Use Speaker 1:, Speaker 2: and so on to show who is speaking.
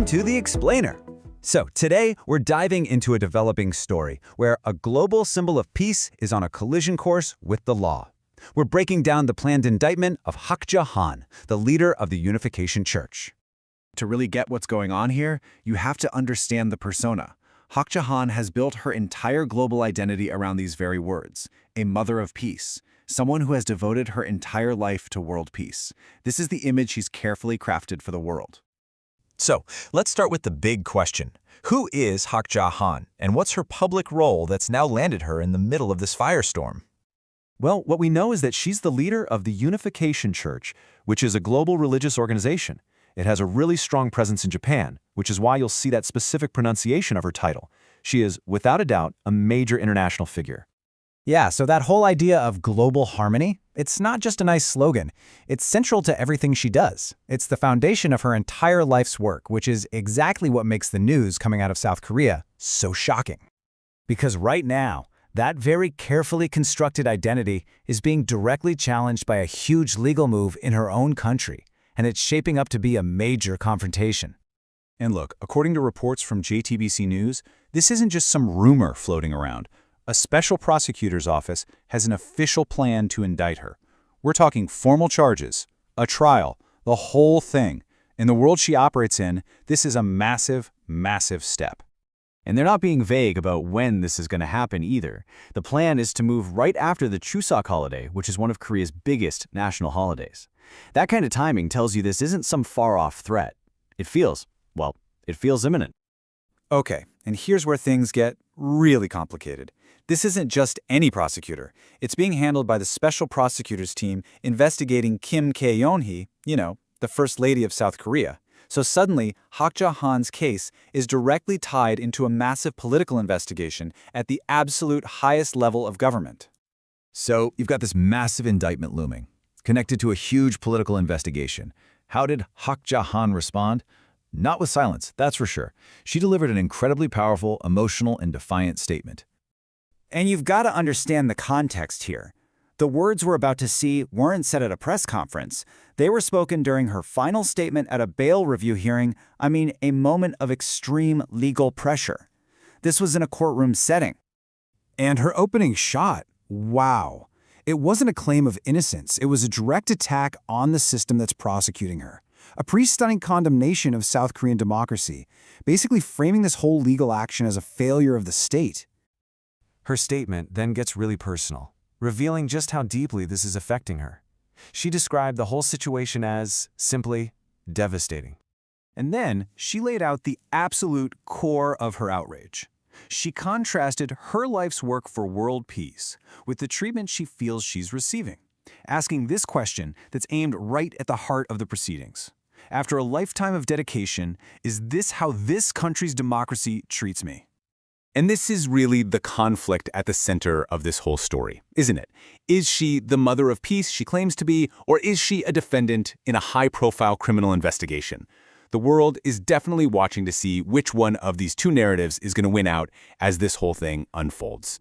Speaker 1: to The Explainer. So today, we're diving into a developing story where a global symbol of peace is on a collision course with the law. We're breaking down the planned indictment of Hak Ja Han, the leader of the Unification Church.
Speaker 2: To really get what's going on here, you have to understand the persona. Hak Ja Han has built her entire global identity around these very words, a mother of peace, someone who has devoted her entire life to world peace. This is the image she's carefully crafted for the world.
Speaker 3: So, let's start with the big question. Who is Hak Ja Han, and what's her public role that's now landed her in the middle of this firestorm?
Speaker 4: Well, what we know is that she's the leader of the Unification Church, which is a global religious organization. It has a really strong presence in Japan, which is why you'll see that specific pronunciation of her title. She is, without a doubt, a major international figure.
Speaker 5: Yeah, so that whole idea of global harmony, it's not just a nice slogan. It's central to everything she does. It's the foundation of her entire life's work, which is exactly what makes the news coming out of South Korea so shocking. Because right now, that very carefully constructed identity is being directly challenged by a huge legal move in her own country, and it's shaping up to be a major confrontation.
Speaker 6: And look, according to reports from JTBC News, this isn't just some rumor floating around. A special prosecutor's office has an official plan to indict her. We're talking formal charges, a trial, the whole thing. In the world she operates in, this is a massive, massive step.
Speaker 4: And they're not being vague about when this is going to happen either. The plan is to move right after the Chuseok holiday, which is one of Korea's biggest national holidays. That kind of timing tells you this isn't some far-off threat. It feels imminent.
Speaker 6: Okay, and here's where things get really complicated. This isn't just any prosecutor. It's being handled by the special prosecutors team investigating Kim Kye-yeon-hee, the First Lady of South Korea. So suddenly, Hak Ja Han's case is directly tied into a massive political investigation at the absolute highest level of government.
Speaker 1: So you've got this massive indictment looming, connected to a huge political investigation. How did Hak Ja Han respond? Not with silence, that's for sure. She delivered an incredibly powerful, emotional, and defiant statement.
Speaker 7: And you've got to understand the context here. The words we're about to see weren't said at a press conference. They were spoken during her final statement at a bail review hearing, a moment of extreme legal pressure. This was in a courtroom setting.
Speaker 8: And her opening shot, wow. It wasn't a claim of innocence. It was a direct attack on the system that's prosecuting her. A pretty stunning condemnation of South Korean democracy, basically framing this whole legal action as a failure of the state.
Speaker 4: Her statement then gets really personal, revealing just how deeply this is affecting her. She described the whole situation as, simply, devastating.
Speaker 8: And then she laid out the absolute core of her outrage. She contrasted her life's work for world peace with the treatment she feels she's receiving, asking this question that's aimed right at the heart of the proceedings. After a lifetime of dedication, is this how this country's democracy treats me?
Speaker 6: And this is really the conflict at the center of this whole story, isn't it? Is she the mother of peace she claims to be, or is she a defendant in a high-profile criminal investigation? The world is definitely watching to see which one of these two narratives is going to win out as this whole thing unfolds.